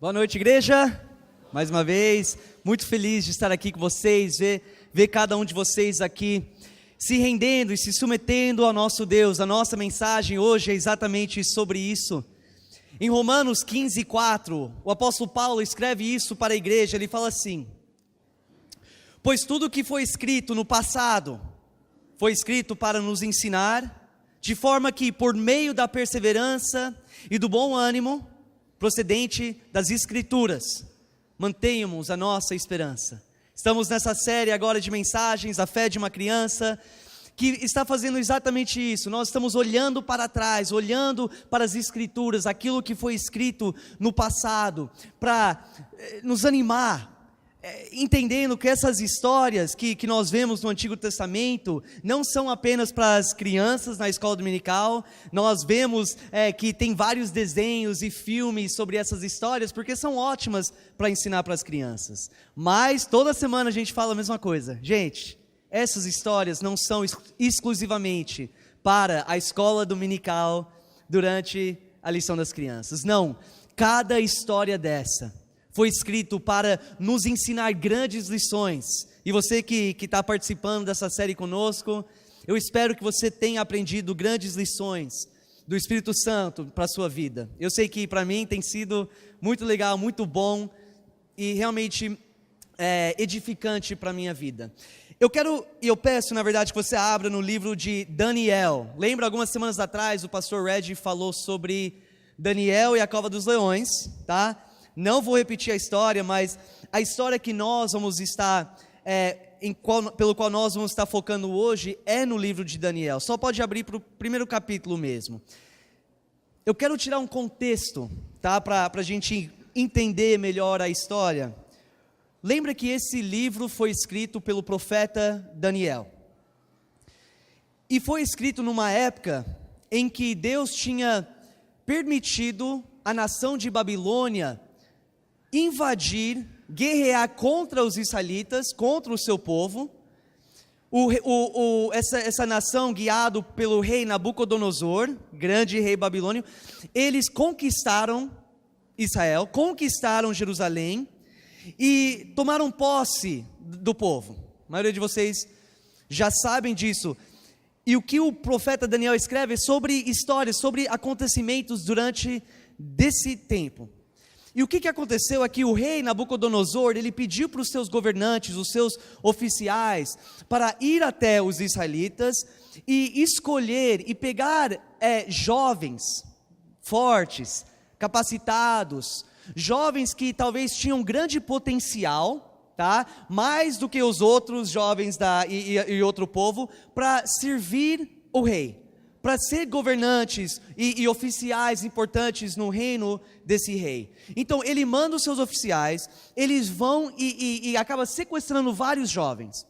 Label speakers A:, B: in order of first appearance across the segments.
A: Boa noite, igreja. Mais uma vez, muito feliz de estar aqui com vocês, ver cada um de vocês aqui se rendendo e se submetendo ao nosso Deus. A nossa mensagem hoje é exatamente sobre isso. Em Romanos 15:4, o apóstolo Paulo escreve isso para a igreja. Ele fala assim: pois tudo que foi escrito no passado foi escrito para nos ensinar, de forma que por meio da perseverança e do bom ânimo procedente das Escrituras, mantenhamos a nossa esperança. Estamos nessa série agora de mensagens, a fé de uma criança, que está fazendo exatamente isso. Nós estamos olhando para trás, olhando para as Escrituras, aquilo que foi escrito no passado, para nos animar, entendendo que essas histórias que nós vemos no Antigo Testamento não são apenas para as crianças na escola dominical. Nós vemos que tem vários desenhos e filmes sobre essas histórias, porque são ótimas para ensinar para as crianças. Mas toda semana a gente fala a mesma coisa. Gente, essas histórias não são exclusivamente para a escola dominical durante a lição das crianças. Não, cada história dessa foi escrito para nos ensinar grandes lições. E você que está participando dessa série conosco, eu espero que você tenha aprendido grandes lições do Espírito Santo para a sua vida. Eu sei que para mim tem sido muito legal, muito bom e realmente edificante para a minha vida. Eu peço, na verdade, que você abra no livro de Daniel. Lembra, algumas semanas atrás, o pastor Red falou sobre Daniel e a cova dos leões, tá? Não vou repetir a história, mas a história que nós vamos estar, pelo qual nós vamos estar focando hoje, é no livro de Daniel. Só pode abrir para o primeiro capítulo mesmo. Eu quero tirar um contexto, tá, para a gente entender melhor a história. Lembra que esse livro foi escrito pelo profeta Daniel. E foi escrito numa época em que Deus tinha permitido a nação de Babilônia invadir, guerrear contra os israelitas, contra o seu povo. Essa nação, guiado pelo rei Nabucodonosor, grande rei babilônio, eles conquistaram Israel, conquistaram Jerusalém e tomaram posse do povo. A maioria de vocês já sabem disso. E o que o profeta Daniel escreve é sobre histórias, sobre acontecimentos durante desse tempo. E o que aconteceu é que o rei Nabucodonosor, ele pediu para os seus governantes, os seus oficiais, para ir até os israelitas e escolher e pegar jovens, fortes, capacitados, jovens que talvez tinham grande potencial, tá? Mais do que os outros jovens e outro povo, para servir o rei, para ser governantes e oficiais importantes no reino desse rei. Então ele manda os seus oficiais, eles vão e acaba sequestrando vários jovens.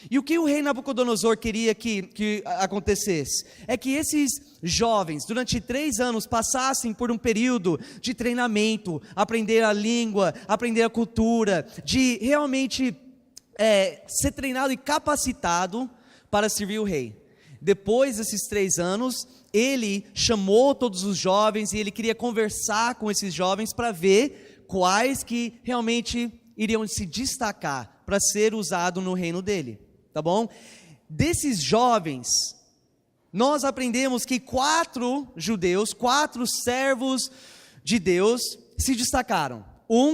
A: E o que o rei Nabucodonosor queria que acontecesse, é que esses jovens, durante 3 anos, passassem por um período de treinamento, aprender a língua, aprender a cultura, de realmente ser treinado e capacitado para servir o rei. Depois desses 3 anos, ele chamou todos os jovens e ele queria conversar com esses jovens para ver quais que realmente iriam se destacar para ser usado no reino dele, tá bom? Desses jovens, nós aprendemos que 4 judeus, 4 servos de Deus se destacaram.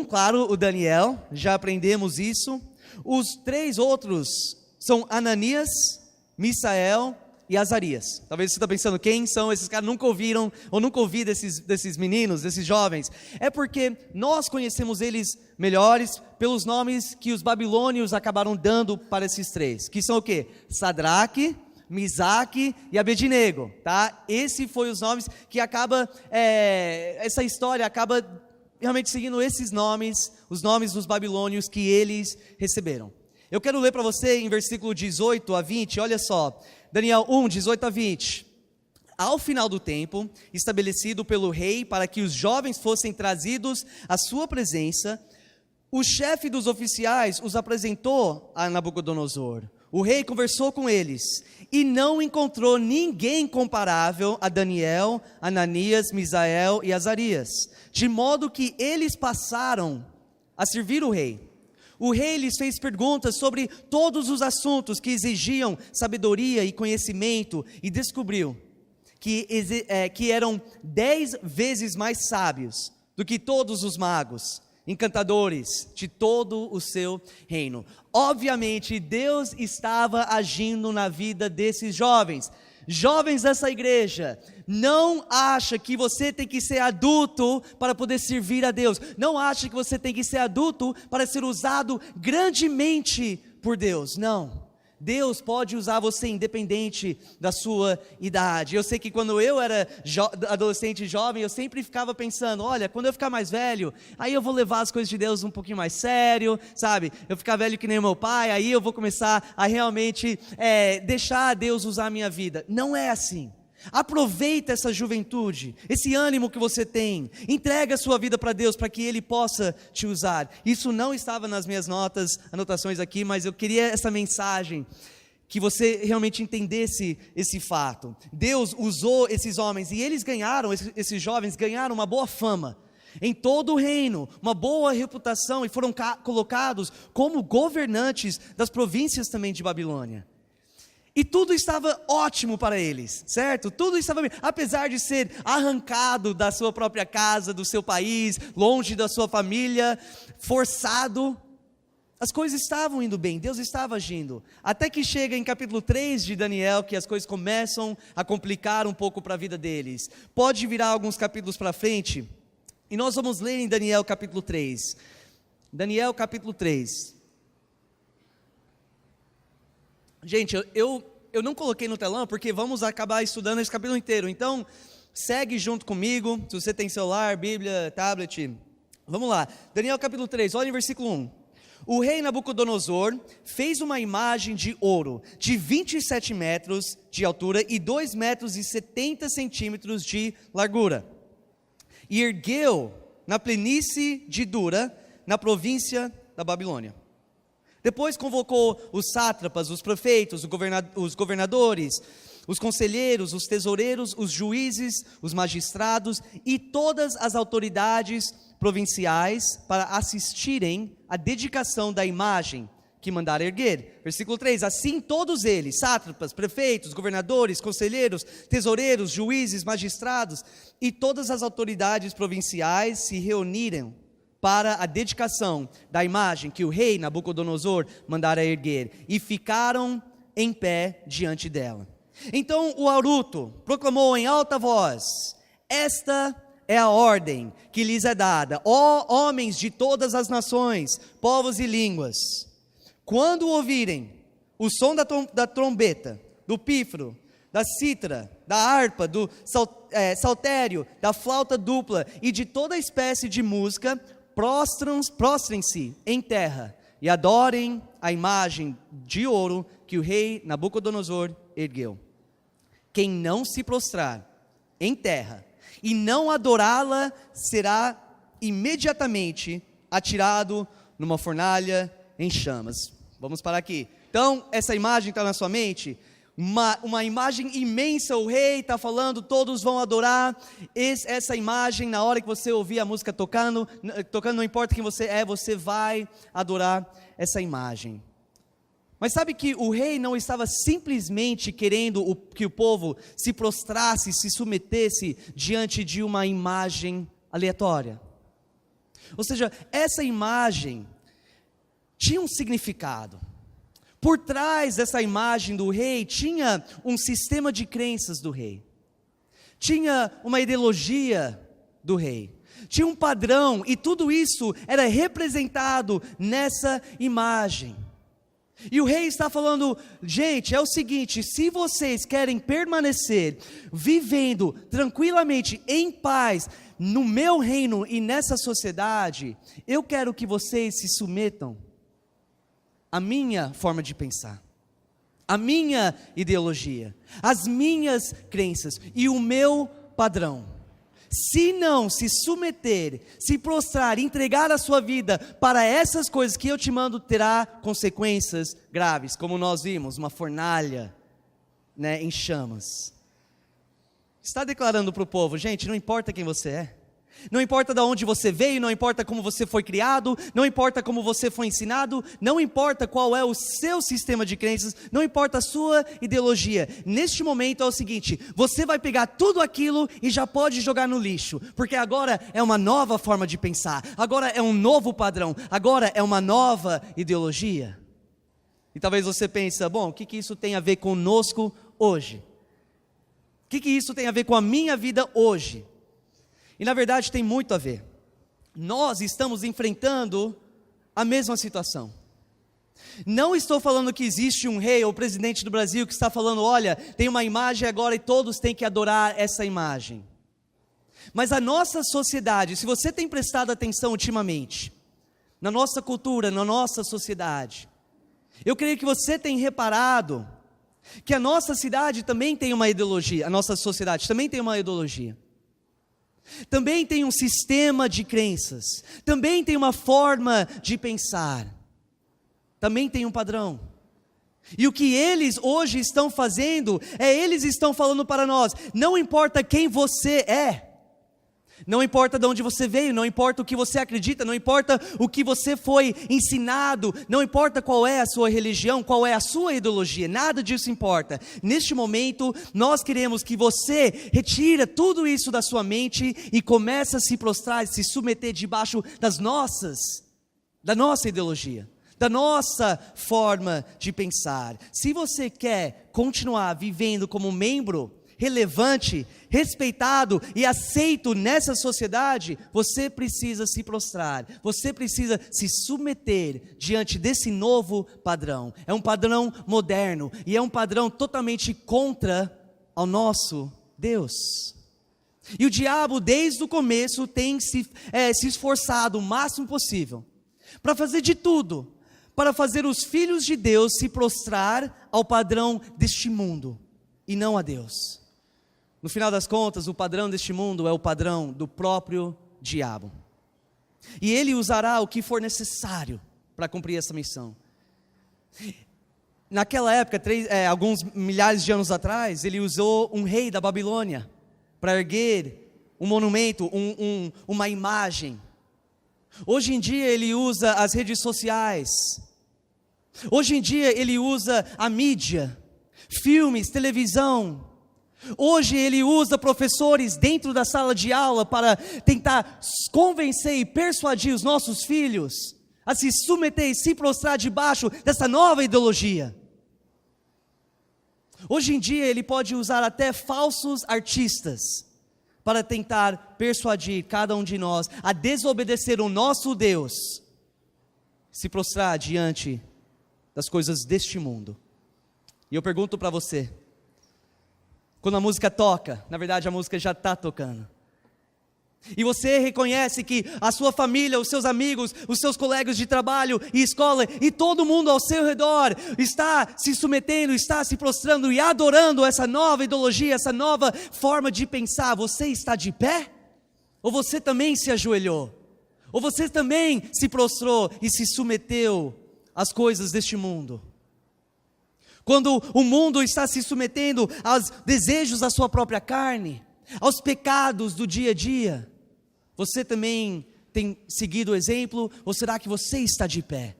A: Claro, o Daniel, já aprendemos isso. Os 3 outros são Ananias, Misael e Azarias. Talvez você está pensando, quem são esses caras? Nunca ouviram, ou nunca ouvi desses meninos, desses jovens. É porque nós conhecemos eles melhores pelos nomes que os babilônios acabaram dando para esses 3, que são o quê? Sadraque, Misaque e Abednego, tá? Esse foi os nomes que essa história acaba realmente seguindo esses nomes, os nomes dos babilônios que eles receberam. Eu quero ler para você em versículo 18 a 20, olha só, Daniel 1, 18 a 20. Ao final do tempo, estabelecido pelo rei para que os jovens fossem trazidos à sua presença, o chefe dos oficiais os apresentou a Nabucodonosor. O rei conversou com eles e não encontrou ninguém comparável a Daniel, Ananias, Misael e Azarias, de modo que eles passaram a servir o rei. O rei lhes fez perguntas sobre todos os assuntos que exigiam sabedoria e conhecimento e descobriu que eram 10 vezes mais sábios do que todos os magos, encantadores de todo o seu reino. Obviamente, Deus estava agindo na vida desses jovens. Jovens dessa igreja, não acha que você tem que ser adulto para poder servir a Deus. Não acha que você tem que ser adulto para ser usado grandemente por Deus. Não. Deus pode usar você independente da sua idade. Eu sei que quando eu era adolescente e jovem, eu sempre ficava pensando, olha, quando eu ficar mais velho, aí eu vou levar as coisas de Deus um pouquinho mais sério, sabe? Eu ficar velho que nem meu pai, aí eu vou começar a realmente deixar Deus usar a minha vida. Não é assim. Aproveita essa juventude, esse ânimo que você tem, entrega a sua vida para Deus, para que Ele possa te usar. Isso não estava nas minhas anotações aqui, mas eu queria essa mensagem, que você realmente entendesse esse fato. Deus usou esses homens, e eles ganharam, esses jovens ganharam uma boa fama, em todo o reino, uma boa reputação, e foram colocados como governantes das províncias também de Babilônia. E tudo estava ótimo para eles, certo? Tudo estava bem, apesar de ser arrancado da sua própria casa, do seu país, longe da sua família, forçado, as coisas estavam indo bem, Deus estava agindo, até que chega em capítulo 3 de Daniel, que as coisas começam a complicar um pouco para a vida deles. Pode virar alguns capítulos para frente, e nós vamos ler em Daniel capítulo 3, Daniel capítulo 3, gente, eu não coloquei no telão, porque vamos acabar estudando esse capítulo inteiro, então, segue junto comigo, se você tem celular, bíblia, tablet, vamos lá, Daniel capítulo 3, olha em versículo 1, o rei Nabucodonosor fez uma imagem de ouro, de 27 metros de altura, e 2 metros e 70 centímetros de largura, e ergueu na planície de Dura, na província da Babilônia. Depois convocou os sátrapas, os prefeitos, os governadores, os conselheiros, os tesoureiros, os juízes, os magistrados e todas as autoridades provinciais para assistirem à dedicação da imagem que mandara erguer. Versículo 3, assim todos eles, sátrapas, prefeitos, governadores, conselheiros, tesoureiros, juízes, magistrados e todas as autoridades provinciais se reuniram para a dedicação da imagem que o rei Nabucodonosor mandara erguer, e ficaram em pé diante dela. Então o Aruto proclamou em alta voz: esta é a ordem que lhes é dada, ó homens de todas as nações, povos e línguas, quando ouvirem o som da trombeta, do pífaro, da cítara, da harpa, do saltério, da flauta dupla e de toda espécie de música, prostrem-se em terra e adorem a imagem de ouro que o rei Nabucodonosor ergueu. Quem não se prostrar em terra e não adorá-la será imediatamente atirado numa fornalha em chamas. Vamos parar aqui. Então, essa imagem está na sua mente? Uma imagem imensa, o rei está falando, todos vão adorar, essa imagem, na hora que você ouvir a música tocando, não importa quem você é, você vai adorar essa imagem. Mas sabe que o rei não estava simplesmente querendo que o povo se prostrasse, se submetesse diante de uma imagem aleatória. Ou seja, essa imagem tinha um significado. Por trás dessa imagem do rei, tinha um sistema de crenças do rei, tinha uma ideologia do rei, tinha um padrão, e tudo isso era representado nessa imagem. E o rei está falando: gente, é o seguinte, se vocês querem permanecer vivendo tranquilamente, em paz, no meu reino e nessa sociedade, eu quero que vocês se submetam a minha forma de pensar, a minha ideologia, as minhas crenças e o meu padrão. se não se submeter, se prostrar, entregar a sua vida para essas coisas que eu te mando, terá consequências graves, como nós vimos, uma fornalha, né, em chamas. Está declarando para o povo: gente, não importa quem você é, não importa de onde você veio, não importa como você foi criado, não importa como você foi ensinado, não importa qual é o seu sistema de crenças, não importa a sua ideologia. Neste momento é o seguinte: você vai pegar tudo aquilo e já pode jogar no lixo, porque agora é uma nova forma de pensar, agora é um novo padrão, agora é uma nova ideologia. E talvez você pense: bom, o que isso tem a ver conosco hoje? O que isso tem a ver com a minha vida hoje? E na verdade tem muito a ver. Nós estamos enfrentando a mesma situação. Não estou falando que existe um rei ou presidente do Brasil que está falando: olha, tem uma imagem agora e todos têm que adorar essa imagem. Mas a nossa sociedade, se você tem prestado atenção ultimamente, na nossa cultura, na nossa sociedade, eu creio que você tem reparado que a nossa cidade também tem uma ideologia, a nossa sociedade também tem uma ideologia. Também tem um sistema de crenças, também tem uma forma de pensar, também tem um padrão. E o que eles hoje estão fazendo, eles estão falando para nós: não importa quem você é, não importa de onde você veio, não importa o que você acredita, não importa o que você foi ensinado, não importa qual é a sua religião, qual é a sua ideologia, nada disso importa. Neste momento, nós queremos que você retire tudo isso da sua mente e comece a se prostrar, se submeter debaixo da nossa ideologia, da nossa forma de pensar. Se você quer continuar vivendo como membro relevante, respeitado e aceito nessa sociedade, você precisa se prostrar, você precisa se submeter diante desse novo padrão. É um padrão moderno e é um padrão totalmente contra ao nosso Deus. E o diabo desde o começo tem se esforçado o máximo possível para fazer de tudo, para fazer os filhos de Deus se prostrar ao padrão deste mundo e não a Deus. No final das contas, o padrão deste mundo é o padrão do próprio diabo. E ele usará o que for necessário para cumprir essa missão. Naquela época, alguns milhares de anos atrás, ele usou um rei da Babilônia para erguer um monumento, uma imagem. Hoje em dia ele usa as redes sociais. Hoje em dia ele usa a mídia, filmes, televisão. Hoje ele usa professores dentro da sala de aula para tentar convencer e persuadir os nossos filhos a se submeter e se prostrar debaixo dessa nova ideologia. Hoje em dia ele pode usar até falsos artistas para tentar persuadir cada um de nós a desobedecer o nosso Deus, se prostrar diante das coisas deste mundo. E eu pergunto para você: quando a música toca, na verdade a música já está tocando, e você reconhece que a sua família, os seus amigos, os seus colegas de trabalho e escola, e todo mundo ao seu redor, está se submetendo, está se prostrando e adorando essa nova ideologia, essa nova forma de pensar, você está de pé? Ou você também se ajoelhou? Ou você também se prostrou e se submeteu às coisas deste mundo? Quando o mundo está se submetendo aos desejos da sua própria carne, aos pecados do dia a dia, você também tem seguido o exemplo? Ou será que você está de pé,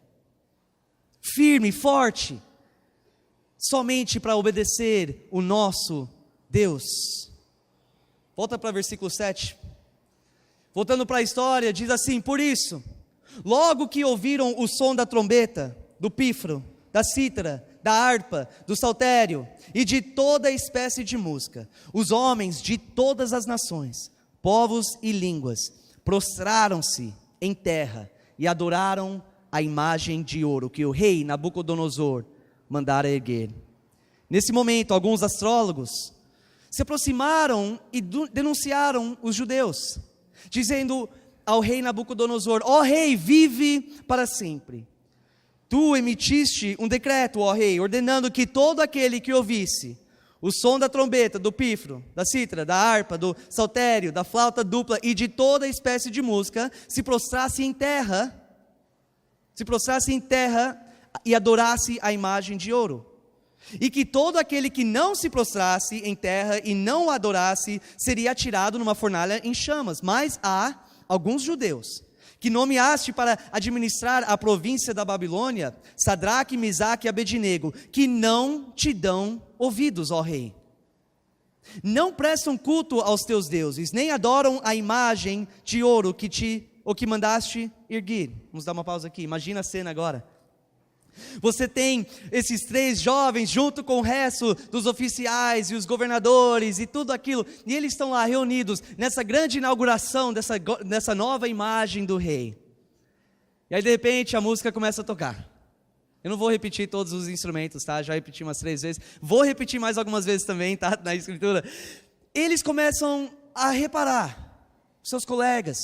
A: firme, forte, somente para obedecer o nosso Deus? Volta para o versículo 7. Voltando para a história, diz assim: por isso, logo que ouviram o som da trombeta, do pífaro, da cítara, da harpa, do saltério e de toda espécie de música, os homens de todas as nações, povos e línguas, prostraram-se em terra e adoraram a imagem de ouro que o rei Nabucodonosor mandara erguer. Nesse momento, alguns astrólogos se aproximaram e denunciaram os judeus, dizendo ao rei Nabucodonosor: ó rei, vive para sempre. Tu emitiste um decreto, ó rei, ordenando que todo aquele que ouvisse o som da trombeta, do pífaro, da cítara, da harpa, do saltério, da flauta dupla e de toda espécie de música, se prostrasse em terra e adorasse a imagem de ouro. E que todo aquele que não se prostrasse em terra e não o adorasse, seria atirado numa fornalha em chamas. Mas há alguns judeus que nomeaste para administrar a província da Babilônia, Sadraque, Mesaque e Abednego, que não te dão ouvidos, ó rei. Não prestam culto aos teus deuses, nem adoram a imagem de ouro que mandaste erguer. Vamos dar uma pausa aqui, imagina a cena agora. Você tem esses 3 jovens junto com o resto dos oficiais e os governadores e tudo aquilo, e eles estão lá reunidos nessa grande inauguração dessa nova imagem do rei. E aí de repente a música começa a tocar. Eu não vou repetir todos os instrumentos, tá? Já repeti umas 3 vezes, vou repetir mais algumas vezes também, tá? Na escritura. Eles começam a reparar, seus colegas,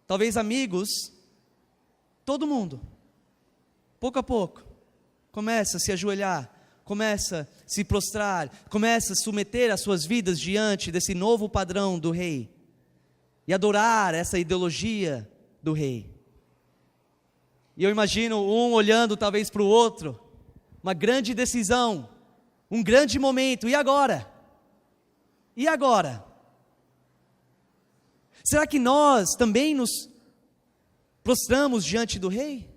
A: talvez amigos, todo mundo. Pouco a pouco, começa a se ajoelhar, começa a se prostrar, começa a submeter as suas vidas diante desse novo padrão do rei, e adorar essa ideologia do rei. E eu imagino um olhando talvez para o outro, uma grande decisão, um grande momento, e agora? E agora? Será que nós também nos prostramos diante do rei?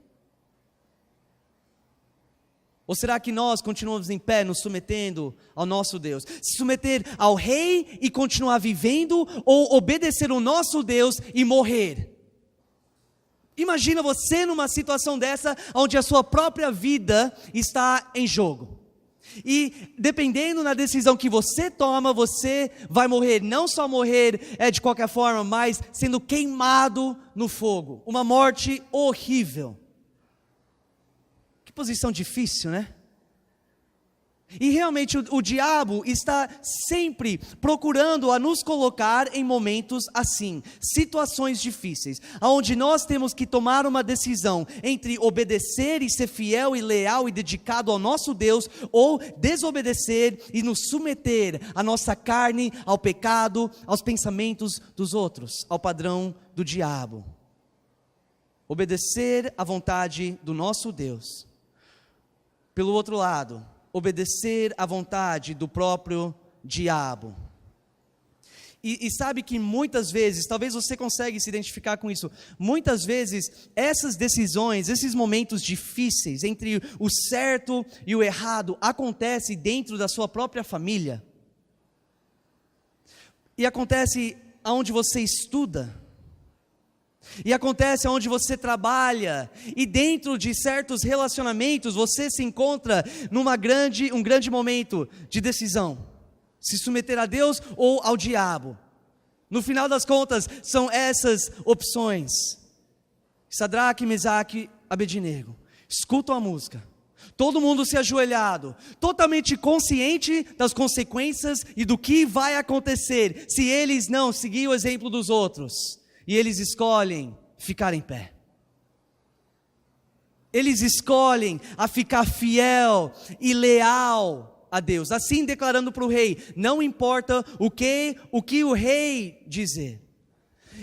A: Ou será que nós continuamos em pé, nos submetendo ao nosso Deus? Se submeter ao rei e continuar vivendo, ou obedecer o nosso Deus e morrer? Imagina você numa situação dessa, onde a sua própria vida está em jogo. E dependendo da decisão que você toma, você vai morrer. Não só morrer de qualquer forma, mas sendo queimado no fogo. Uma morte horrível. Posição difícil, né? E realmente o diabo está sempre procurando a nos colocar em momentos assim, situações difíceis, onde nós temos que tomar uma decisão entre obedecer e ser fiel e leal e dedicado ao nosso Deus, ou desobedecer e nos submeter à nossa carne, ao pecado, aos pensamentos dos outros, ao padrão do diabo. Obedecer à vontade do nosso Deus. Pelo outro lado, obedecer à vontade do próprio diabo. E sabe que muitas vezes, talvez você consiga se identificar com isso, muitas vezes essas decisões, esses momentos difíceis entre o certo e o errado, acontecem dentro da sua própria família. E acontece onde você estuda. E acontece onde você trabalha, e dentro de certos relacionamentos, você se encontra um grande momento de decisão, se submeter a Deus ou ao diabo. No final das contas, são essas opções. Sadraque, Mesaque, Abednego, escutam a música, todo mundo se ajoelhado, totalmente consciente das consequências e do que vai acontecer, se eles não seguirem o exemplo dos outros. E eles escolhem ficar em pé. Eles escolhem a ficar fiel e leal a Deus. Assim declarando para o rei, não importa o que o rei dizer.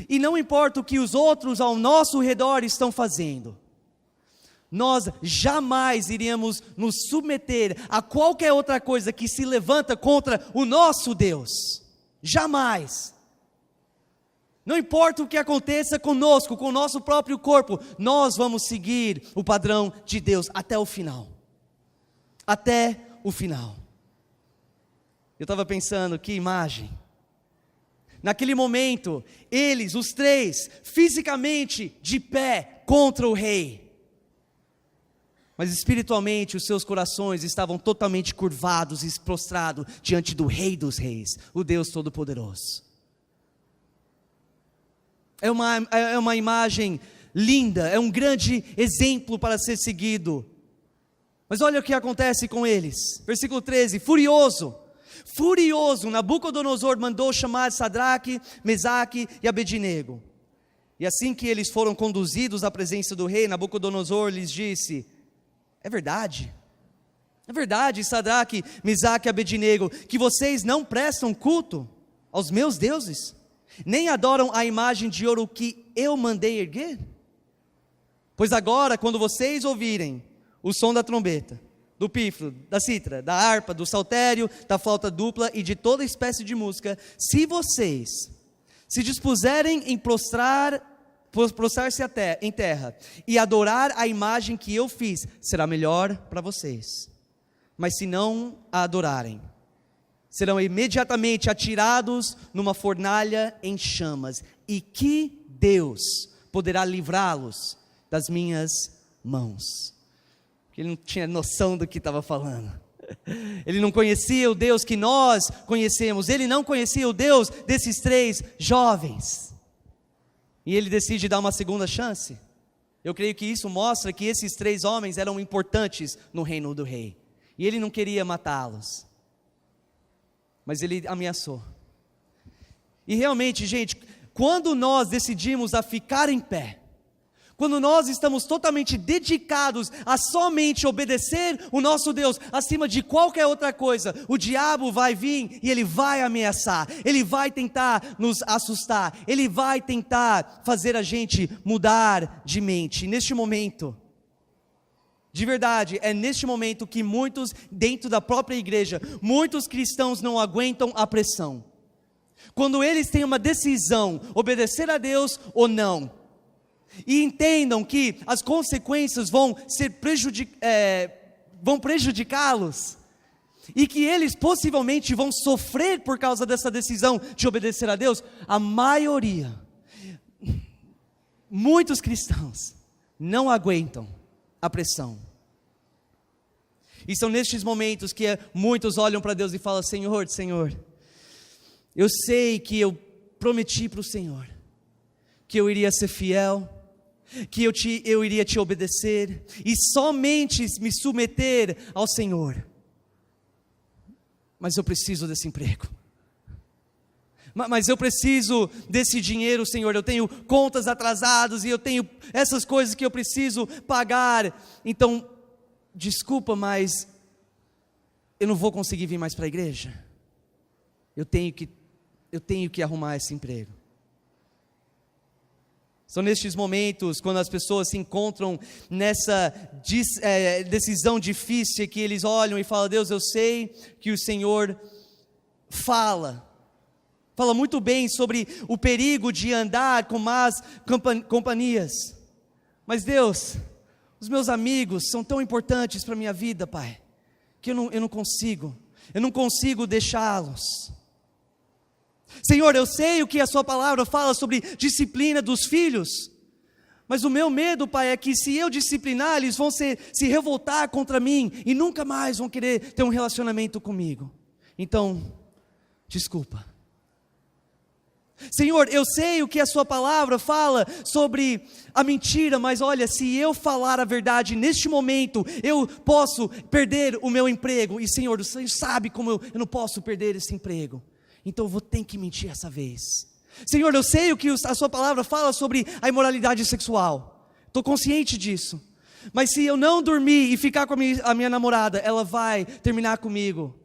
A: E não importa o que os outros ao nosso redor estão fazendo. Nós jamais iríamos nos submeter a qualquer outra coisa que se levanta contra o nosso Deus. Jamais. Não importa o que aconteça conosco, com o nosso próprio corpo, nós vamos seguir o padrão de Deus até o final. Até o final. Eu estava pensando, que imagem. Naquele momento, eles, os 3, fisicamente de pé contra o rei. Mas espiritualmente os seus corações estavam totalmente curvados e prostrados diante do Rei dos Reis, o Deus Todo-Poderoso. É uma imagem linda, é um grande exemplo para ser seguido. Mas olha o que acontece com eles. Versículo 13, furioso, Nabucodonosor mandou chamar Sadraque, Mesaque e Abednego. E assim que eles foram conduzidos à presença do rei, Nabucodonosor lhes disse, é verdade, É verdade, Sadraque, Mesaque e Abednego, que vocês não prestam culto aos meus deuses, nem adoram a imagem de ouro que eu mandei erguer? Pois agora, quando vocês ouvirem o som da trombeta, do pífaro, da cítara, da harpa, do saltério, da flauta dupla e de toda espécie de música, se vocês se dispuserem em prostrar-se em terra e adorar a imagem que eu fiz, será melhor para vocês. Mas se não a adorarem, serão imediatamente atirados numa fornalha em chamas. E que Deus poderá livrá-los das minhas mãos? Porque ele não tinha noção do que estava falando. Ele não conhecia o Deus que nós conhecemos. Ele não conhecia o Deus desses 3 jovens. E ele decide dar uma segunda chance. Eu creio que isso mostra que esses 3 homens eram importantes no reino do rei. E ele não queria matá-los, mas ele ameaçou. E realmente, gente, quando nós decidimos a ficar em pé, quando nós estamos totalmente dedicados a somente obedecer o nosso Deus, acima de qualquer outra coisa, o diabo vai vir e ele vai ameaçar, ele vai tentar nos assustar, ele vai tentar fazer a gente mudar de mente. Neste momento, de verdade, é neste momento que muitos, dentro da própria igreja, muitos cristãos não aguentam a pressão. Quando eles têm uma decisão, obedecer a Deus ou não, e entendam que as consequências vão prejudicá-los, e que eles possivelmente vão sofrer por causa dessa decisão de obedecer a Deus, a maioria, muitos cristãos, não aguentam a pressão. E são nestes momentos que muitos olham para Deus e falam: Senhor, eu sei que eu prometi para o Senhor que eu iria ser fiel, que eu iria te obedecer e somente me submeter ao Senhor, mas eu preciso desse emprego, mas eu preciso desse dinheiro, Senhor, eu tenho contas atrasadas e eu tenho essas coisas que eu preciso pagar, então desculpa, mas eu não vou conseguir vir mais para a igreja, eu tenho que arrumar esse emprego. São nestes momentos, quando as pessoas se encontram nessa decisão difícil, que eles olham e falam: Deus, eu sei que o Senhor fala muito bem sobre o perigo de andar com más companhias, mas Deus, os meus amigos são tão importantes para a minha vida, Pai, que eu não consigo deixá-los. Senhor, eu sei o que a sua palavra fala sobre disciplina dos filhos, mas o meu medo, Pai, é que se eu disciplinar, eles vão se revoltar contra mim, e nunca mais vão querer ter um relacionamento comigo, então, desculpa. Senhor, eu sei o que a sua palavra fala sobre a mentira, mas olha, se eu falar a verdade neste momento, eu posso perder o meu emprego, e Senhor, o Senhor sabe como eu não posso perder esse emprego, então eu vou ter que mentir essa vez. Senhor, eu sei o que a sua palavra fala sobre a imoralidade sexual, estou consciente disso, mas se eu não dormir e ficar com a minha namorada, ela vai terminar comigo,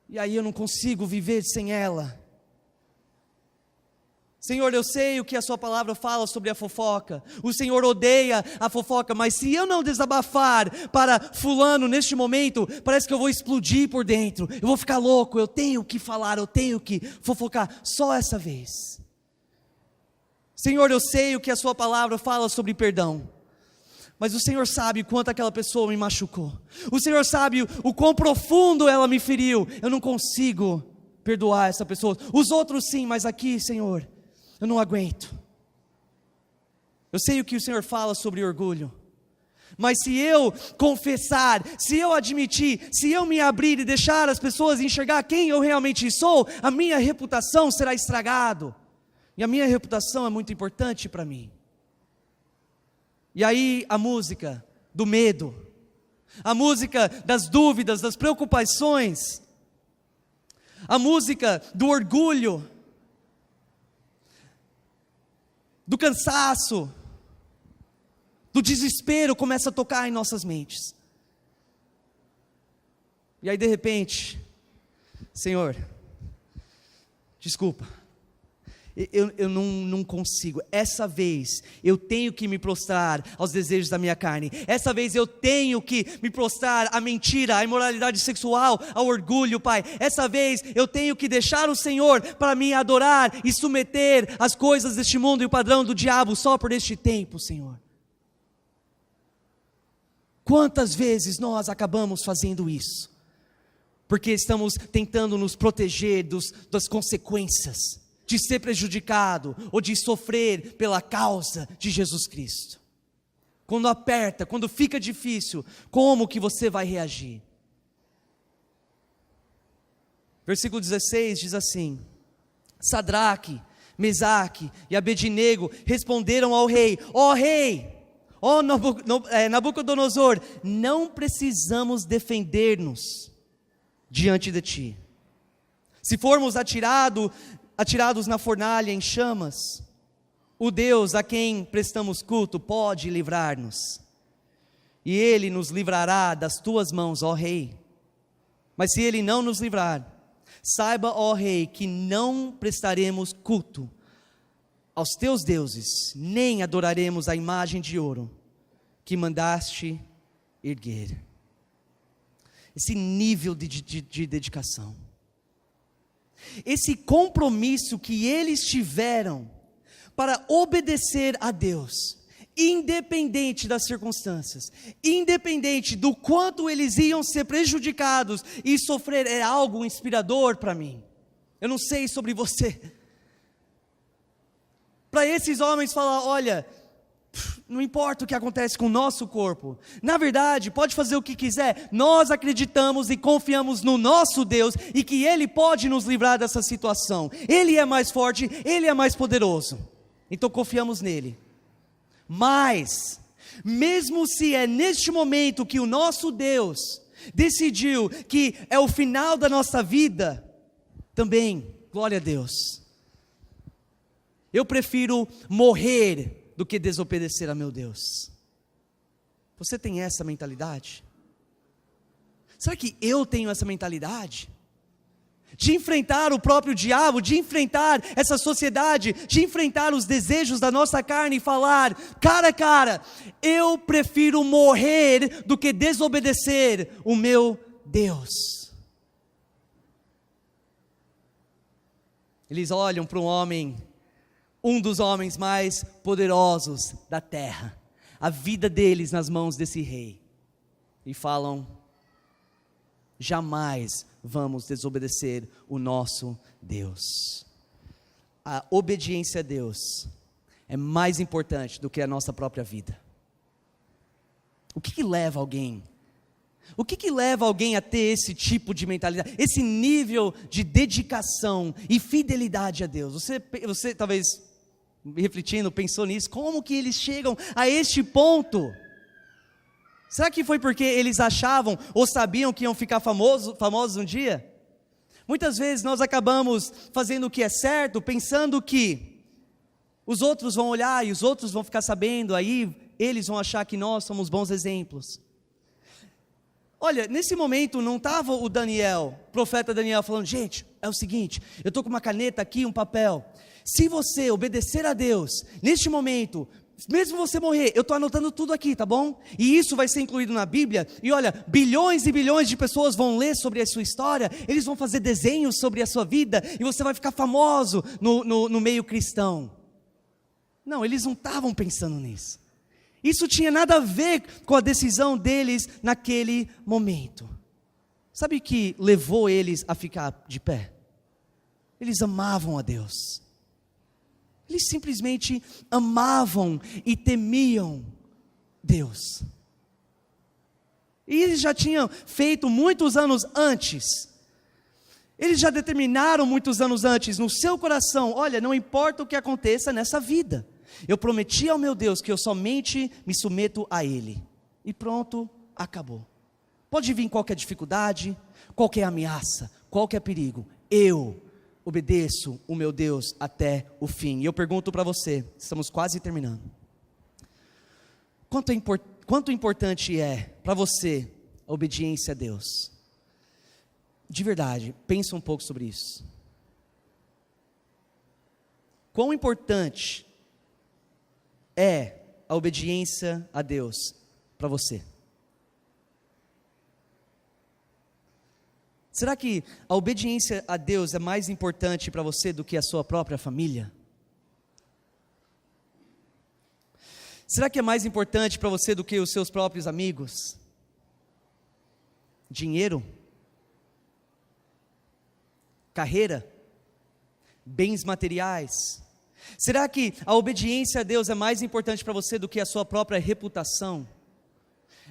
A: e aí eu não consigo viver sem ela. Senhor, eu sei o que a sua palavra fala sobre a fofoca, o Senhor odeia a fofoca, mas se eu não desabafar para fulano neste momento, parece que eu vou explodir por dentro, eu vou ficar louco, eu tenho que falar, eu tenho que fofocar, só essa vez. Senhor, eu sei o que a sua palavra fala sobre perdão, mas o Senhor sabe o quanto aquela pessoa me machucou, o Senhor sabe o quão profundo ela me feriu, eu não consigo perdoar essa pessoa, os outros sim, mas aqui, Senhor, eu não aguento. Eu sei o que o Senhor fala sobre orgulho, mas se eu confessar, se eu admitir, se eu me abrir e deixar as pessoas enxergar quem eu realmente sou, a minha reputação será estragada, e a minha reputação é muito importante para mim. E aí a música do medo, a música das dúvidas, das preocupações, a música do orgulho, do cansaço, do desespero começa a tocar em nossas mentes. E aí de repente, Senhor, desculpa, eu não consigo, essa vez eu tenho que me prostrar aos desejos da minha carne, essa vez eu tenho que me prostrar à mentira, à imoralidade sexual, ao orgulho, Pai, essa vez eu tenho que deixar o Senhor para me adorar e submeter as coisas deste mundo e o padrão do diabo só por este tempo, Senhor. Quantas vezes nós acabamos fazendo isso? Porque estamos tentando nos proteger das consequências de ser prejudicado ou de sofrer pela causa de Jesus Cristo. Quando aperta, quando fica difícil, como que você vai reagir? Versículo 16 diz assim: Sadraque, Mesaque e Abednego responderam ao rei: ó rei, ó Nabucodonosor, não precisamos defender-nos diante de ti. Se formos atirados na fornalha em chamas, o Deus a quem prestamos culto pode livrar-nos, e Ele nos livrará das tuas mãos, ó rei. Mas se Ele não nos livrar, saiba, ó rei, que não prestaremos culto aos teus deuses, nem adoraremos a imagem de ouro que mandaste erguer. Esse nível de dedicação, esse compromisso que eles tiveram para obedecer a Deus, independente das circunstâncias, independente do quanto eles iam ser prejudicados e sofrer, é algo inspirador para mim. Eu não sei sobre você. Para esses homens falar: olha, não importa o que acontece com o nosso corpo, na verdade, pode fazer o que quiser, nós acreditamos e confiamos no nosso Deus, e que Ele pode nos livrar dessa situação, Ele é mais forte, Ele é mais poderoso, então confiamos nele. Mas, mesmo se é neste momento que o nosso Deus decidiu que é o final da nossa vida, também, glória a Deus, eu prefiro morrer do que desobedecer a meu Deus. Você tem essa mentalidade? Será que eu tenho essa mentalidade? De enfrentar o próprio diabo, de enfrentar essa sociedade, de enfrentar os desejos da nossa carne e falar, cara a cara, eu prefiro morrer do que desobedecer o meu Deus. Eles olham para um homem, um dos homens mais poderosos da terra, a vida deles nas mãos desse rei, e falam: jamais vamos desobedecer o nosso Deus. A obediência a Deus é mais importante do que a nossa própria vida. O que leva alguém? O que leva alguém a ter esse tipo de mentalidade, esse nível de dedicação e fidelidade a Deus? Você talvez, refletindo, pensou nisso, como que eles chegam a este ponto? Será que foi porque eles achavam ou sabiam que iam ficar famosos um dia? Muitas vezes nós acabamos fazendo o que é certo, pensando que os outros vão olhar e os outros vão ficar sabendo, aí eles vão achar que nós somos bons exemplos. Olha, nesse momento não estava o Daniel, profeta Daniel, falando: gente, é o seguinte, eu estou com uma caneta aqui, um papel, se você obedecer a Deus, neste momento, mesmo você morrer, eu estou anotando tudo aqui, tá bom? E isso vai ser incluído na Bíblia, e olha, bilhões e bilhões de pessoas vão ler sobre a sua história, eles vão fazer desenhos sobre a sua vida, e você vai ficar famoso no meio cristão. Não, eles não estavam pensando nisso. Isso tinha nada a ver com a decisão deles naquele momento. Sabe o que levou eles a ficar de pé? Eles amavam a Deus. Eles simplesmente amavam e temiam Deus. E eles já tinham feito muitos anos antes. Eles já determinaram muitos anos antes no seu coração: olha, não importa o que aconteça nessa vida, eu prometi ao meu Deus que eu somente me submeto a Ele. E pronto, acabou. Pode vir qualquer dificuldade, qualquer ameaça, qualquer perigo, eu obedeço o meu Deus até o fim. E eu pergunto para você, estamos quase terminando, quanto importante é para você a obediência a Deus? de verdade, pensa um pouco sobre isso. Quão importante é a obediência a Deus para você? Será que a obediência a Deus é mais importante para você do que a sua própria família? Será que é mais importante para você do que os seus próprios amigos? Dinheiro? Carreira? Bens materiais? Será que a obediência a Deus é mais importante para você do que a sua própria reputação?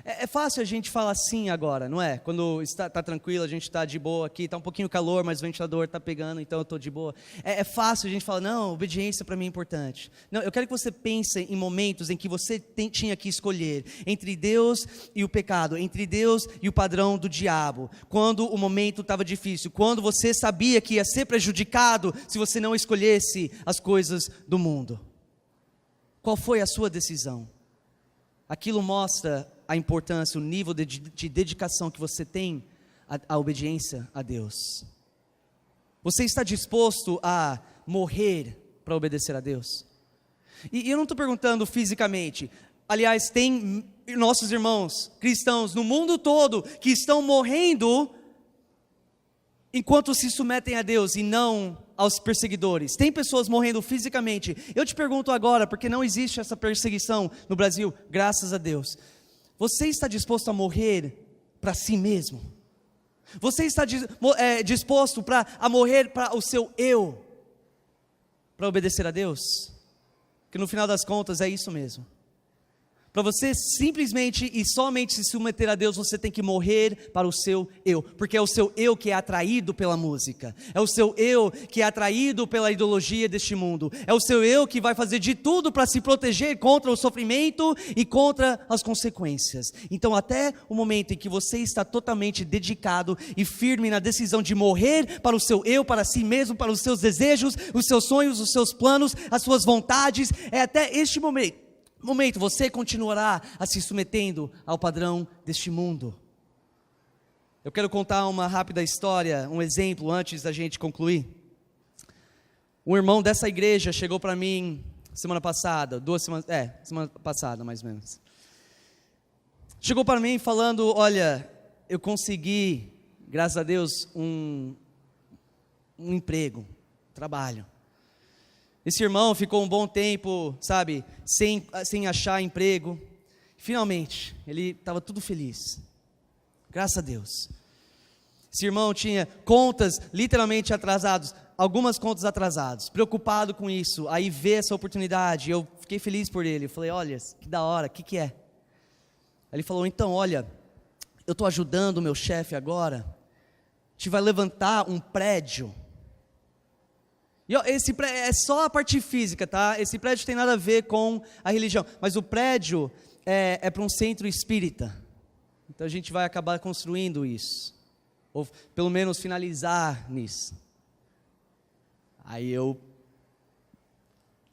A: É fácil a gente falar assim agora, não é? Quando está tranquilo, a gente está de boa aqui, está um pouquinho calor, mas o ventilador está pegando, então eu estou de boa. É fácil a gente falar, não, obediência para mim é importante. Não, eu quero que você pense em momentos em que você tinha que escolher entre Deus e o pecado, entre Deus e o padrão do diabo. Quando o momento estava difícil, quando você sabia que ia ser prejudicado se você não escolhesse as coisas do mundo. Qual foi a sua decisão? Aquilo mostra a importância, o nível de dedicação que você tem à obediência a Deus. Você está disposto a morrer para obedecer a Deus? E eu não estou perguntando fisicamente. Aliás, tem nossos irmãos cristãos no mundo todo que estão morrendo enquanto se submetem a Deus e não aos perseguidores. Tem pessoas morrendo fisicamente. Eu te pergunto agora, porque não existe essa perseguição no Brasil, graças a Deus. Você está disposto a morrer para si mesmo? Você está disposto a morrer para o seu eu? Para obedecer a Deus? Que no final das contas é isso mesmo. Para você simplesmente e somente se submeter a Deus, você tem que morrer para o seu eu, porque é o seu eu que é atraído pela música, é o seu eu que é atraído pela ideologia deste mundo, é o seu eu que vai fazer de tudo para se proteger contra o sofrimento e contra as consequências. Então até o momento em que você está totalmente dedicado e firme na decisão de morrer para o seu eu, para si mesmo, para os seus desejos, os seus sonhos, os seus planos, as suas vontades, é até este momento você continuará a se submetendo ao padrão deste mundo. Eu quero contar uma rápida história, um exemplo antes da gente concluir. Um irmão dessa igreja chegou para mim semana passada, semana passada mais ou menos. Chegou para mim falando, olha, eu consegui, graças a Deus, um emprego, trabalho. Esse irmão ficou um bom tempo, sabe, sem achar emprego. Finalmente, ele estava tudo feliz. Graças a Deus. Esse irmão tinha contas literalmente atrasadas, algumas contas atrasadas, preocupado com isso. Aí vê essa oportunidade, eu fiquei feliz por ele. Eu falei, olha, que da hora, o que é? Aí ele falou, então, olha, eu estou ajudando o meu chefe agora, a gente vai levantar um prédio. E esse prédio é só a parte física, tá? Esse prédio tem nada a ver com a religião, mas o prédio é para um centro espírita. Então a gente vai acabar construindo isso, ou pelo menos finalizar nisso. Aí eu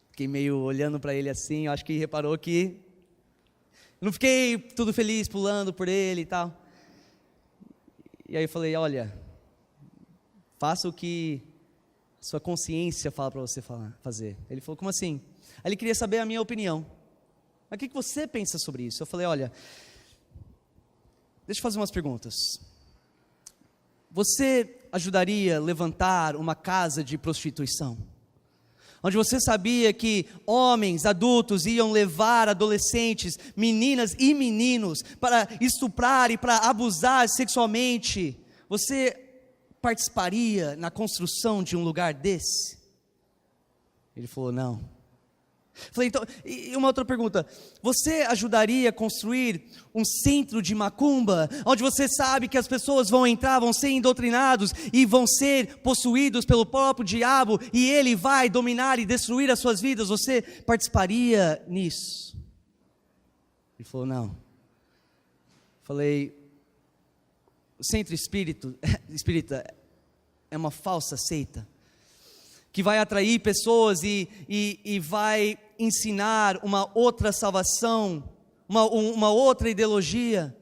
A: fiquei meio olhando para ele assim, eu acho que reparou que eu não fiquei tudo feliz pulando por ele e tal. E aí eu falei, olha, faça o que sua consciência fala para você fazer. Ele falou, como assim? Aí ele queria saber a minha opinião. Mas o que você pensa sobre isso? Eu falei, olha, deixa eu fazer umas perguntas. Você ajudaria a levantar uma casa de prostituição? Onde você sabia que homens, adultos iam levar adolescentes, meninas e meninos para estuprar e para abusar sexualmente? Você participaria na construção de um lugar desse? Ele falou, não. Falei, então, e uma outra pergunta, você ajudaria a construir um centro de macumba, onde você sabe que as pessoas vão entrar, vão ser indoutrinados e vão ser possuídos pelo próprio diabo, e ele vai dominar e destruir as suas vidas, você participaria nisso? Ele falou, não. Falei, o centro espírita é uma falsa seita, que vai atrair pessoas e vai ensinar uma outra salvação, uma outra ideologia.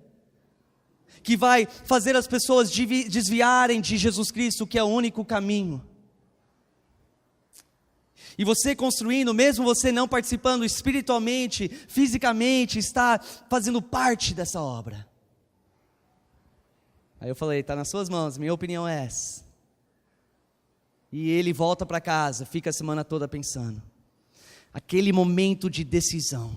A: que vai fazer as pessoas desviarem de Jesus Cristo, que é o único caminho. E você construindo, mesmo você não participando espiritualmente, fisicamente, está fazendo parte dessa obra. Aí eu falei, está nas suas mãos, minha opinião é essa. E ele volta para casa, fica a semana toda pensando. Aquele momento de decisão.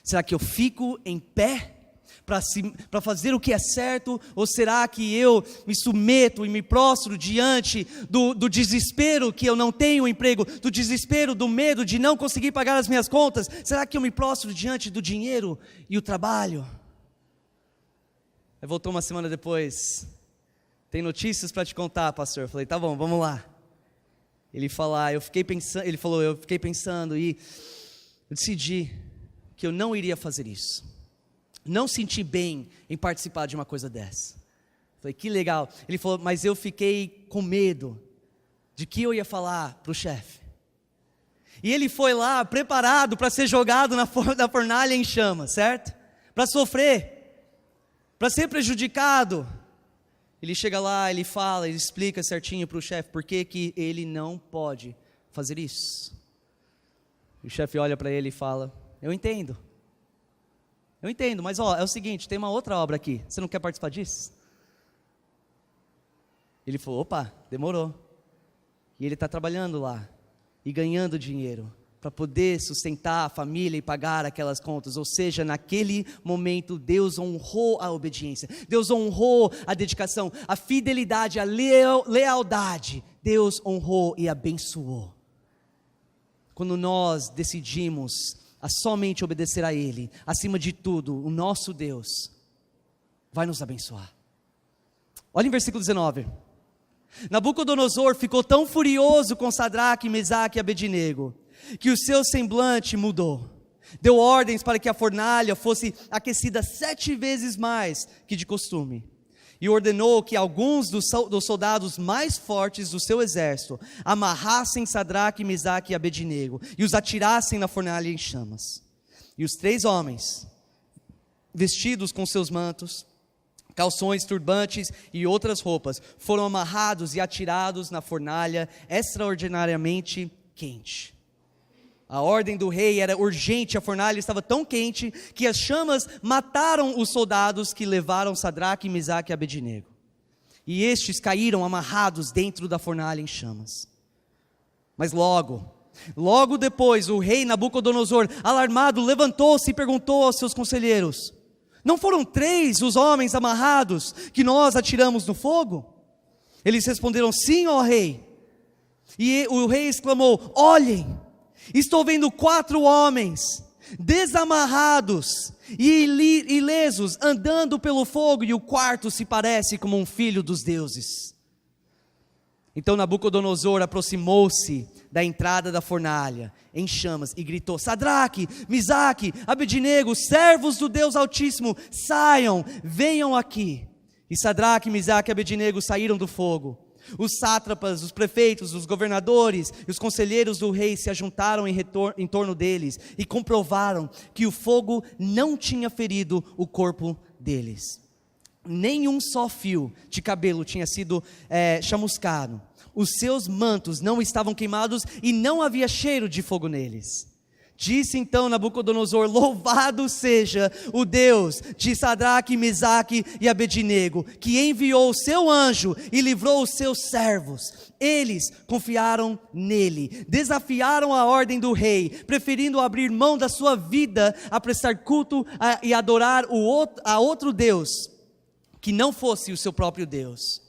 A: Será que eu fico em pé para fazer o que é certo? Ou será que eu me submeto e me prostro diante do desespero que eu não tenho emprego, do desespero, do medo de não conseguir pagar as minhas contas? Será que eu me prostro diante do dinheiro e o trabalho? Aí voltou uma semana depois, tem notícias para te contar, pastor. Eu falei, tá bom, vamos lá. Ele falou, eu fiquei pensando e eu decidi que eu não iria fazer isso. Não senti bem em participar de uma coisa dessa. Falei, que legal. Ele falou, mas eu fiquei com medo de que eu ia falar para o chefe. E ele foi lá preparado para ser jogado na fornalha em chamas, certo? Para sofrer, para ser prejudicado. Ele chega lá, ele fala, ele explica certinho para o chefe por que ele não pode fazer isso. O chefe olha para ele e fala, eu entendo, mas é o seguinte, tem uma outra obra aqui, você não quer participar disso? Ele falou, opa, demorou. E ele está trabalhando lá, e ganhando dinheiro, para poder sustentar a família e pagar aquelas contas. Ou seja, naquele momento Deus honrou a obediência, Deus honrou a dedicação, a fidelidade, a lealdade. Deus honrou e abençoou. Quando nós decidimos a somente obedecer a Ele, acima de tudo, o nosso Deus vai nos abençoar. Olha em versículo 19. Nabucodonosor ficou tão furioso com Sadraque, Mesaque e Abednego, que o seu semblante mudou. Deu ordens para que a fornalha fosse aquecida 7 vezes mais que de costume. E ordenou que alguns dos soldados mais fortes do seu exército amarrassem Sadraque, Mesaque e Abednego e os atirassem na fornalha em chamas. E os 3 homens, vestidos com seus mantos, calções, turbantes e outras roupas, foram amarrados e atirados na fornalha extraordinariamente quente. A ordem do rei era urgente, a fornalha estava tão quente que as chamas mataram os soldados que levaram Sadraque, Mesaque e Abednego. E estes caíram amarrados dentro da fornalha em chamas. Mas logo depois, o rei Nabucodonosor, alarmado, levantou-se e perguntou aos seus conselheiros: não foram 3 os homens amarrados que nós atiramos no fogo? Eles responderam: sim, ó rei. E o rei exclamou: olhem, estou vendo 4 homens desamarrados e ilesos andando pelo fogo, e o quarto se parece como um filho dos deuses. Então Nabucodonosor aproximou-se da entrada da fornalha em chamas e gritou: Sadraque, Mesaque, Abednego, servos do Deus Altíssimo, saiam, venham aqui. E Sadraque, Mesaque e Abednego saíram do fogo. Os sátrapas, os prefeitos, os governadores e os conselheiros do rei se ajuntaram em torno deles e comprovaram que o fogo não tinha ferido o corpo deles. Nenhum só fio de cabelo tinha sido chamuscado. Os seus mantos não estavam queimados e não havia cheiro de fogo neles. Disse então Nabucodonosor: louvado seja o Deus de Sadraque, Mesaque e Abednego, que enviou o seu anjo e livrou os seus servos. Eles confiaram nele, desafiaram a ordem do rei, preferindo abrir mão da sua vida a prestar culto e adorar a outro Deus, que não fosse o seu próprio Deus.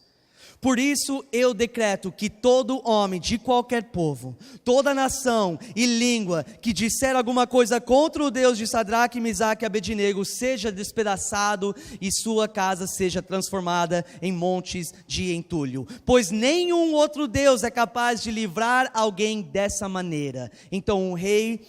A: Por isso eu decreto que todo homem de qualquer povo, toda nação e língua que disser alguma coisa contra o Deus de Sadraque, Mesaque e Abednego seja despedaçado e sua casa seja transformada em montes de entulho, pois nenhum outro Deus é capaz de livrar alguém dessa maneira. Então o rei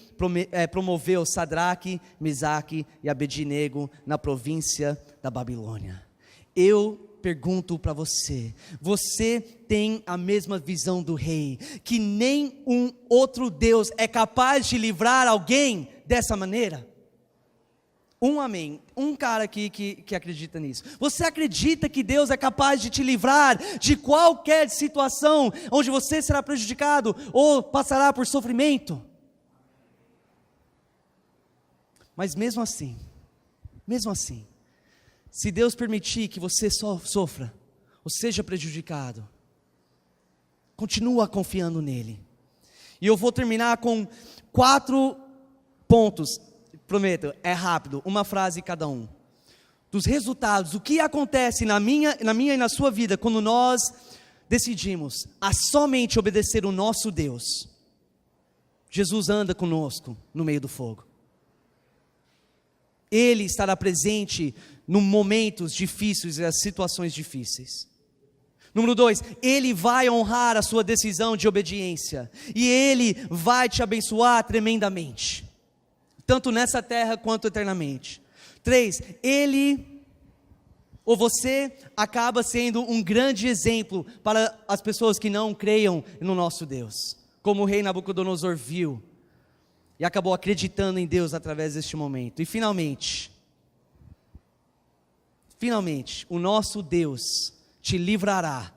A: promoveu Sadraque, Mesaque e Abednego na província da Babilônia. Eu pergunto para você: você tem a mesma visão do rei, que nem um outro Deus é capaz de livrar alguém dessa maneira? Um amém, um cara aqui que acredita nisso. Você acredita que Deus é capaz de te livrar de qualquer situação onde você será prejudicado ou passará por sofrimento? Mas mesmo assim, se Deus permitir que você sofra ou seja prejudicado, continua confiando nele. E eu vou terminar com 4 pontos. Prometo, é rápido, uma frase cada um. Dos resultados, o que acontece na minha e na sua vida quando nós decidimos a somente obedecer o nosso Deus. Jesus anda conosco no meio do fogo. Ele estará presente nos momentos difíceis e nas situações difíceis. Número 2, Ele vai honrar a sua decisão de obediência. E Ele vai te abençoar tremendamente. Tanto nessa terra quanto eternamente. 3, Ele ou você acaba sendo um grande exemplo para as pessoas que não creiam no nosso Deus. Como o rei Nabucodonosor viu e acabou acreditando em Deus através deste momento. E finalmente, o nosso Deus te livrará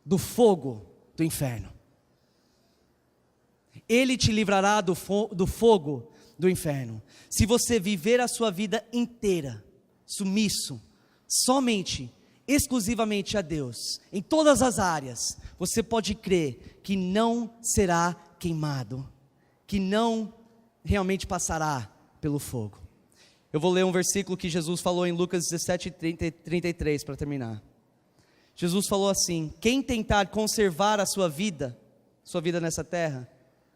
A: do fogo do inferno. Ele te livrará do fogo do inferno. Se você viver a sua vida inteira submisso, somente, exclusivamente a Deus, em todas as áreas, você pode crer que não será queimado, que não realmente passará pelo fogo. Eu vou ler um versículo que Jesus falou em Lucas 17:33 para terminar. Jesus falou assim: quem tentar conservar a sua vida nessa terra,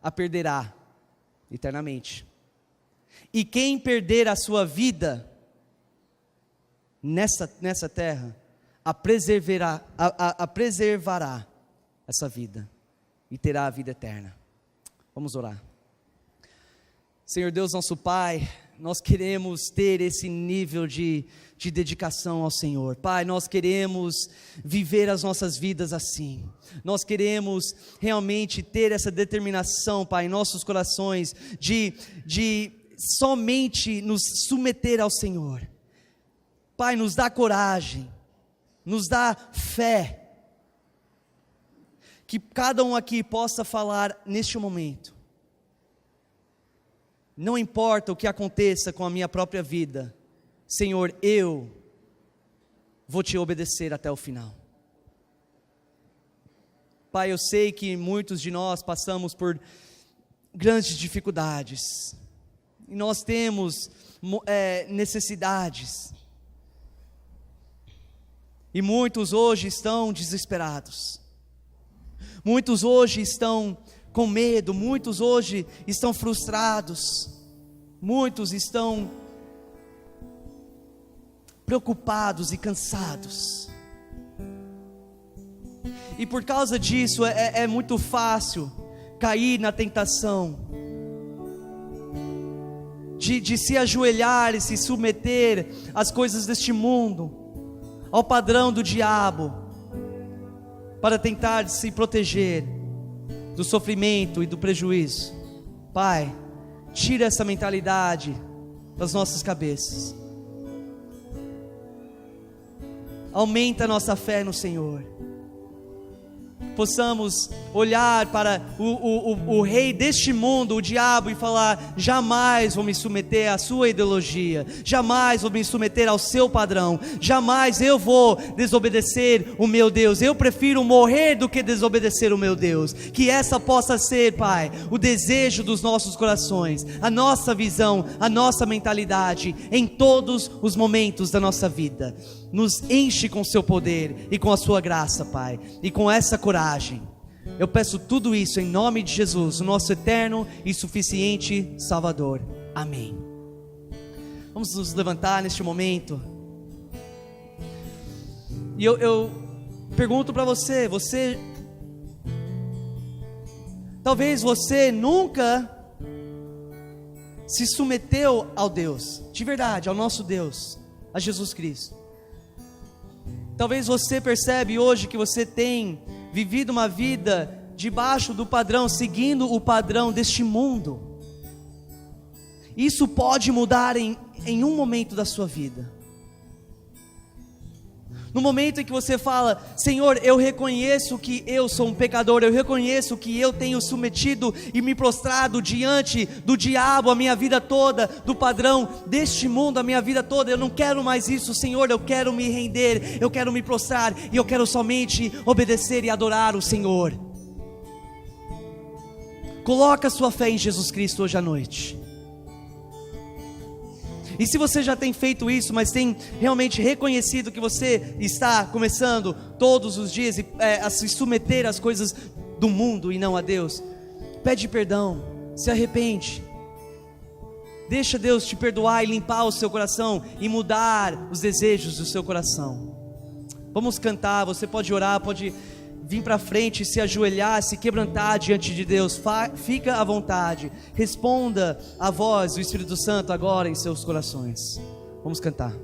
A: a perderá eternamente. E quem perder a sua vida nessa terra, preservará essa vida e terá a vida eterna. Vamos orar. Senhor Deus, nosso Pai, nós queremos ter esse nível de dedicação ao Senhor. Pai, nós queremos viver as nossas vidas assim. Nós queremos realmente ter essa determinação, Pai, em nossos corações, de somente nos submeter ao Senhor. Pai, nos dá coragem, nos dá fé, que cada um aqui possa falar neste momento: não importa o que aconteça com a minha própria vida, Senhor, eu vou te obedecer até o final. Pai, eu sei que muitos de nós passamos por grandes dificuldades, e nós temos necessidades, e muitos hoje estão desesperados, muitos hoje estão com medo, muitos hoje estão frustrados, muitos estão preocupados e cansados, e por causa disso é muito fácil cair na tentação de se ajoelhar e se submeter às coisas deste mundo, ao padrão do diabo, para tentar se proteger do sofrimento e do prejuízo. Pai, tira essa mentalidade das nossas cabeças, aumenta a nossa fé no Senhor, possamos olhar para o rei deste mundo, o diabo, e falar: jamais vou me submeter à sua ideologia, jamais vou me submeter ao seu padrão, jamais eu vou desobedecer o meu Deus, eu prefiro morrer do que desobedecer o meu Deus. Que essa possa ser, Pai, o desejo dos nossos corações, a nossa visão, a nossa mentalidade, em todos os momentos da nossa vida. Nos enche com o seu poder e com a sua graça, Pai, e com essa coragem. Eu peço tudo isso em nome de Jesus, o nosso eterno e suficiente Salvador. Amém. Vamos nos levantar neste momento. E eu pergunto para você, talvez você nunca se submeteu ao Deus, de verdade, ao nosso Deus, a Jesus Cristo. Talvez você percebe hoje que você tem vivido uma vida debaixo do padrão, seguindo o padrão deste mundo. Isso pode mudar em um momento da sua vida. No momento em que você fala: Senhor, eu reconheço que eu sou um pecador, eu reconheço que eu tenho submetido e me prostrado diante do diabo a minha vida toda, do padrão deste mundo a minha vida toda, eu não quero mais isso, Senhor, eu quero me render, eu quero me prostrar, e eu quero somente obedecer e adorar o Senhor. Coloca a sua fé em Jesus Cristo hoje à noite. E se você já tem feito isso, mas tem realmente reconhecido que você está começando todos os dias a se submeter às coisas do mundo e não a Deus, pede perdão, se arrepende, deixa Deus te perdoar e limpar o seu coração e mudar os desejos do seu coração. Vamos cantar, você pode orar, pode vir para frente, se ajoelhar, se quebrantar diante de Deus, fica à vontade, responda a voz do Espírito Santo agora em seus corações. Vamos cantar.